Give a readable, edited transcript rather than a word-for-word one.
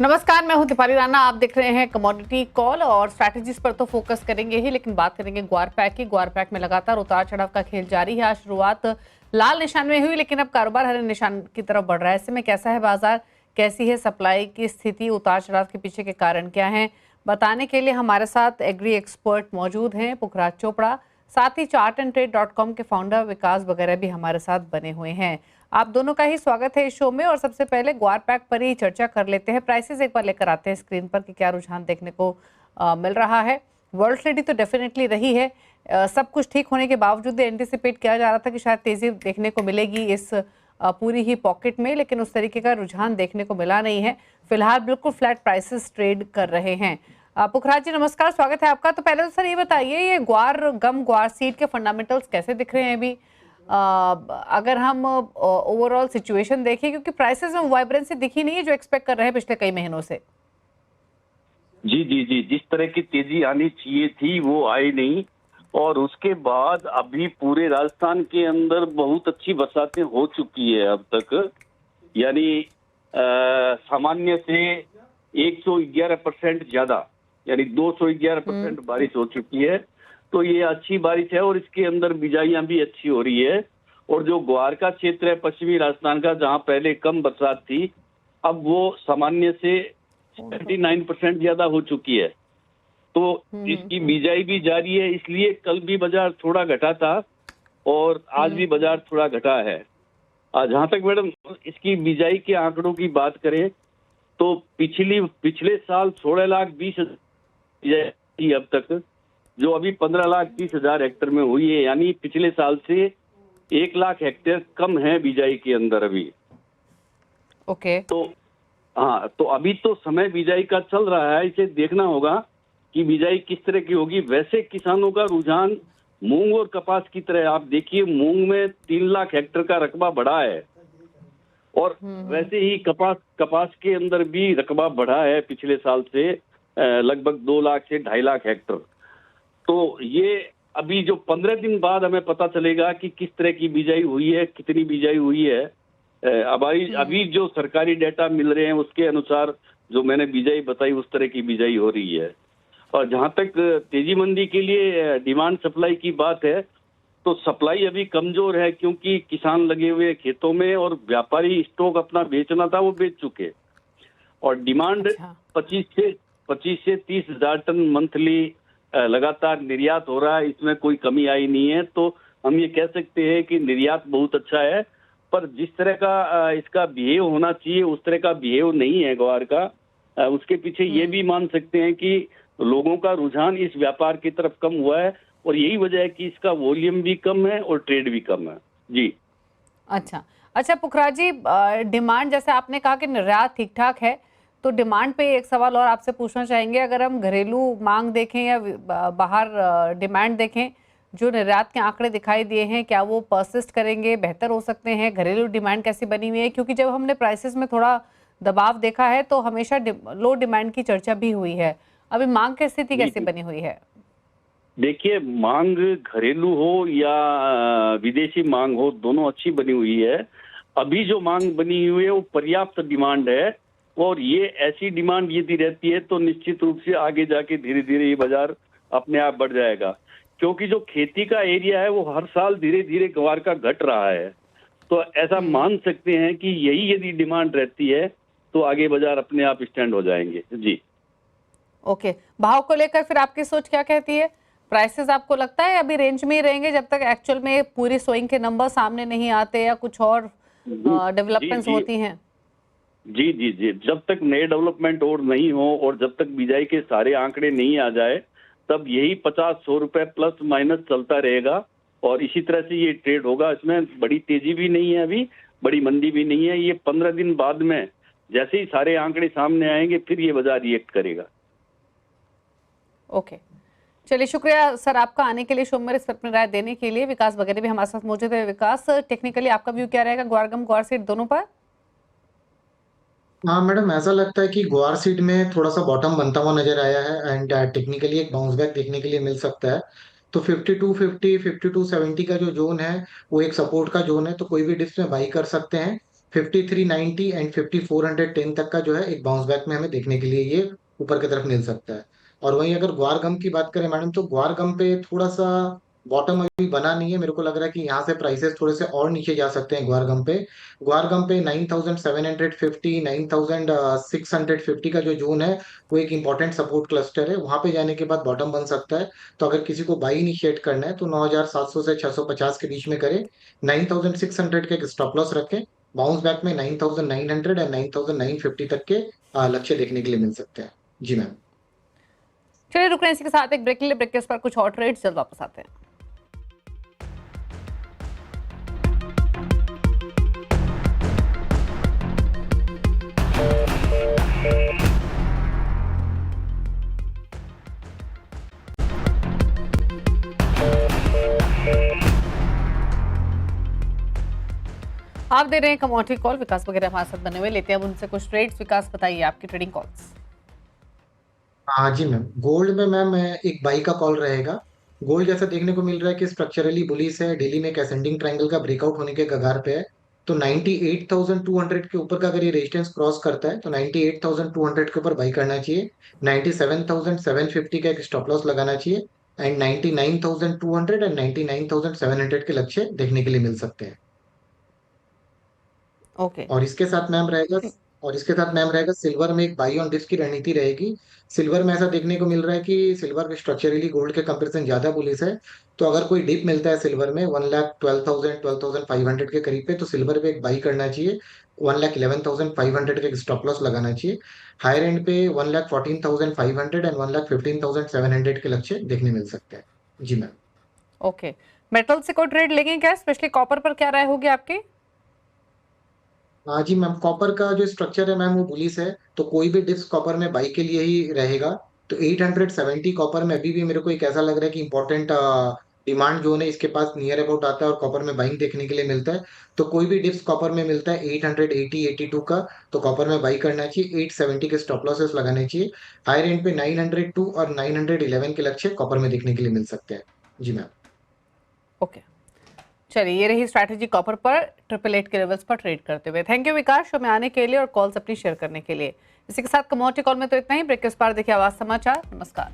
नमस्कार, मैं हूं दीपाली राणा। आप देख रहे हैं कमोडिटी कॉल और स्ट्रैटेजीज पर तो फोकस करेंगे ही, लेकिन बात करेंगे ग्वार पैक की। ग्वार पैक में लगातार उतार चढ़ाव का खेल जारी है। आज शुरुआत लाल निशान में हुई, लेकिन अब कारोबार हरे निशान की तरफ बढ़ रहा है। ऐसे में कैसा है बाजार, कैसी है सप्लाई की स्थिति, उतार चढ़ाव के पीछे के कारण क्या है, बताने के लिए हमारे साथ एग्री एक्सपर्ट मौजूद हैं पुखराज चोपड़ा, साथ ही chartandtrade.com के फाउंडर विकास वगैरह भी हमारे साथ बने हुए हैं। आप दोनों का ही स्वागत है इस शो में। और सबसे पहले ग्वार पैक पर ही चर्चा कर लेते हैं। प्राइसेस एक बार लेकर आते हैं स्क्रीन पर कि क्या रुझान देखने को मिल रहा है। वॉलेटिलिटी तो डेफिनेटली रही है। सब कुछ ठीक होने के बावजूद एंटिसिपेट किया जा रहा था कि शायद तेजी देखने को मिलेगी इस पूरी ही पॉकेट में, लेकिन उस तरीके का रुझान देखने को मिला नहीं है। फिलहाल बिल्कुल फ्लैट प्राइसेस ट्रेड कर रहे हैं। पुखराज जी नमस्कार, स्वागत है आपका। तो पहले तो सर ये बताइए, ये ग्वार सीड के फंडामेंटल्स कैसे दिख रहे हैं अभी, अगर हम ओवरऑल सिचुएशन देखें, क्योंकि प्राइसेस में वाइब्रेंसी दिखी नहीं है जो एक्सपेक्ट कर रहे हैं पिछले कई महीनों से। जी जी जी, जिस तरह की तेजी आनी चाहिए थी वो आई नहीं। और उसके बाद अभी पूरे राजस्थान के अंदर बहुत अच्छी बरसातें हो चुकी है अब तक, यानी सामान्य से 111% ज्यादा, यानी 211% बारिश हो चुकी है। तो ये अच्छी बारिश है और इसके अंदर बिजाइयां भी अच्छी हो रही है। और जो ग्वार का क्षेत्र है पश्चिमी राजस्थान का, जहां पहले कम बरसात थी, अब वो सामान्य से 79% ज्यादा हो चुकी है। तो इसकी बिजाई भी जारी है, इसलिए कल भी बाजार थोड़ा घटा था और आज भी बाजार थोड़ा घटा है। जहां तक मैडम इसकी बिजाई के आंकड़ों की बात करें तो पिछले साल 16,20,000 थी अब तक, जो अभी 15,30,000 हेक्टेयर में हुई है, यानी पिछले साल से 1,00,000 हेक्टेयर कम है बिजाई के अंदर अभी। ओके। तो हाँ, तो अभी तो समय बिजाई का चल रहा है, इसे देखना होगा कि बिजाई किस तरह की होगी। वैसे किसानों का रुझान मूंग और कपास की तरह, आप देखिए मूंग में 3,00,000 हेक्टेयर का रकबा बढ़ा है और वैसे ही कपास के अंदर भी रकबा बढ़ा है पिछले साल से लगभग 2,00,000 से 2,50,000 हेक्टेयर। तो ये अभी जो 15 दिन बाद हमें पता चलेगा कि किस तरह की बिजाई हुई है, कितनी बिजाई हुई है। अभी जो सरकारी डेटा मिल रहे हैं उसके अनुसार जो मैंने बिजाई बताई उस तरह की बिजाई हो रही है। और जहां तक तेजी मंदी के लिए डिमांड सप्लाई की बात है, तो सप्लाई अभी कमजोर है, क्योंकि किसान लगे हुए खेतों में और व्यापारी स्टॉक अपना बेचना था वो बेच चुके। और डिमांड 25 से 30,000 टन मंथली लगातार निर्यात हो रहा है, इसमें कोई कमी आई नहीं है। तो हम ये कह सकते हैं कि निर्यात बहुत अच्छा है, पर जिस तरह का इसका बिहेव होना चाहिए उस तरह का बिहेव नहीं है ग्वार का। उसके पीछे ये भी मान सकते हैं कि लोगों का रुझान इस व्यापार की तरफ कम हुआ है और यही वजह है कि इसका वॉल्यूम भी कम है और ट्रेड भी कम है। जी अच्छा पुखराज जी, डिमांड जैसे आपने कहा कि निर्यात ठीक ठाक है, तो डिमांड पे एक सवाल और आपसे पूछना चाहेंगे। अगर हम घरेलू मांग देखें या बाहर डिमांड देखें, जो निर्यात के आंकड़े दिखाई दिए हैं, क्या वो परसिस्ट करेंगे, बेहतर हो सकते हैं? घरेलू डिमांड कैसी बनी हुई है? क्योंकि जब हमने प्राइसेस में थोड़ा दबाव देखा है तो हमेशा लो डिमांड की चर्चा भी हुई है। अभी मांग की स्थिति कैसी बनी हुई है? देखिए, मांग घरेलू हो या विदेशी मांग हो, दोनों अच्छी बनी हुई है। अभी जो मांग बनी हुई है वो पर्याप्त डिमांड है और ये ऐसी डिमांड यदि रहती है तो निश्चित रूप से आगे जाके धीरे धीरे ये बाजार अपने आप बढ़ जाएगा। क्योंकि जो खेती का एरिया है वो हर साल धीरे धीरे ग्वार का घट रहा है, तो ऐसा मान सकते हैं कि यही यदि डिमांड रहती है तो आगे बाजार अपने आप स्टैंड हो जाएंगे। जी ओके। भाव को लेकर फिर आपकी सोच क्या कहती है? प्राइसेस आपको लगता है अभी रेंज में ही रहेंगे जब तक एक्चुअल में पूरी सोइंग के नंबर सामने नहीं आते या कुछ और डेवलपमेंट्स होती हैं? जी जी जी, जब तक नए डेवलपमेंट और नहीं हो और जब तक बिजाई के सारे आंकड़े नहीं आ जाए, तब यही 50-100 रुपए प्लस माइनस चलता रहेगा और इसी तरह से ये ट्रेड होगा। इसमें बड़ी तेजी भी नहीं है, अभी बड़ी मंदी भी नहीं है। ये 15 दिन बाद में जैसे ही सारे आंकड़े सामने आएंगे फिर ये बाजार रिएक्ट करेगा। ओके, चलिए शुक्रिया सर आपका आने के लिए, शो में इस पर अपनी राय देने के लिए। विकास वगैरह भी हमारे साथ मौजूद है। विकास, टेक्निकली आपका व्यू क्या रहेगा ग्वार सीड दोनों पर? हाँ मैडम, ऐसा लगता है कि ग्वार सीड में थोड़ा सा बॉटम बनता हुआ नजर आया है एंड टेक्निकली एक बाउंस बैक देखने के लिए मिल सकता है। तो 5250 5270 का जो जोन है वो एक सपोर्ट का जोन है, तो कोई भी डिप्स में बाई कर सकते हैं। 5390 एंड 5410 तक का जो है एक बाउंस बैक में हमें देखने के लिए ये ऊपर की तरफ मिल सकता है। और वहीं अगर ग्वार गम की बात करें मैडम, तो ग्वार गम पे थोड़ा सा बॉटम अभी बना नहीं है। मेरे को लग रहा है कि यहाँ से प्राइसेस थोड़े से और नीचे जा सकते हैं ग्वार गम पे 9750 9650 का जो जोन है वो एक इंपॉर्टेंट सपोर्ट क्लस्टर है। वहां पे जाने के बाद बॉटम बन सकता है। तो अगर किसी को बाई इनिशिएट करना है तो 9700 से 650 के बीच में करें। 9600 के एक स्टॉप लॉस रखें। बाउंस बैक में 9900 एंड 9950 तक के लक्ष्य देखने के लिए मिल सकते हैं। जी मैम। चलिए रुक रहे हैं इसी के साथ एक ब्रेक के लिए। ब्रेक के उस पर कुछ और ट्रेड्स जल्द वापस आते हैं। आप दे रहे हैं कमोडिटी कॉल, विकास वगैरह हमारे साथ बने हुए, लेते हैं अब उनसे कुछ ट्रेड्स। विकास बताइए आपकी ट्रेडिंग कॉल्स। हाँ जी मैम, गोल्ड में मैम एक बाई का कॉल रहेगा। गोल्ड जैसा देखने को मिल रहा है कि स्ट्रक्चरली बुलिश है, डेली में एक असेंडिंग ट्रायंगल का ब्रेकआउट होने के कगार पे है। तो 98,200 के ऊपर का अगर ये रेजिस्टेंस क्रॉस करता है तो 98,200 के ऊपर बाई करना चाहिए। 97,750 का एक स्टॉप लॉस लगाना चाहिए। एंड 99,200 एंड 99,700 के लक्ष्य देखने के लिए मिल सकते हैं। ओके। और इसके साथ मैम रहेगा सिल्वर में एक बाई ऑन डिप्स की रणनीति रहेगी। सिल्वर में ऐसा देखने को मिल रहा है कि सिल्वर स्ट्रक्चरली गोल्ड के कंपैरिजन ज्यादा बुलिश है। तो अगर कोई डिप मिलता है सिल्वर में 1,12,000 12,500 के करीब पे, तो सिल्वर पे एक बाई करना चाहिए। 1,11,500 के स्टॉप लॉस लगाना चाहिए। हायर एंड पे 1,14,500 एंड 1,15,700 के लक्ष्य देखने मिल सकते हैं। जी मैम। ओके, मेटल से कोई ट्रेड लेंगे क्या? स्पेशली कॉपर पर क्या राय होगी आपकी? हाँ जी मैम, कॉपर का जो स्ट्रक्चर है मैम वो बुलिश है। तो कोई भी डिप्स कॉपर में बाई के लिए ही रहेगा। तो 870 कॉपर में अभी भी मेरे को एक ऐसा लग रहा है कि इंपॉर्टेंट डिमांड जोन है, इसके पास नियर अबाउट आता है और कॉपर में बाइंग देखने के लिए मिलता है। तो कोई भी डिप्स कॉपर में मिलता है 880 82 का, तो कॉपर में बाई करना चाहिए। 870 के स्टॉप लॉसेस लगाने चाहिए। हायर एंड पे 902 और 911 के लक्ष्य कॉपर में देखने के लिए मिल सकते हैं। जी मैम। ओके, चलिए ये रही स्ट्रैटेजी कॉपर पर 888 के लेवल्स पर ट्रेड करते हुए। थैंक यू विकास शो में आने के लिए और कॉल्स अपनी शेयर करने के लिए। इसी के साथ कमोडिटी कॉल में तो इतना ही। ब्रेक के उस पार देखिए आवाज समाचार। नमस्कार।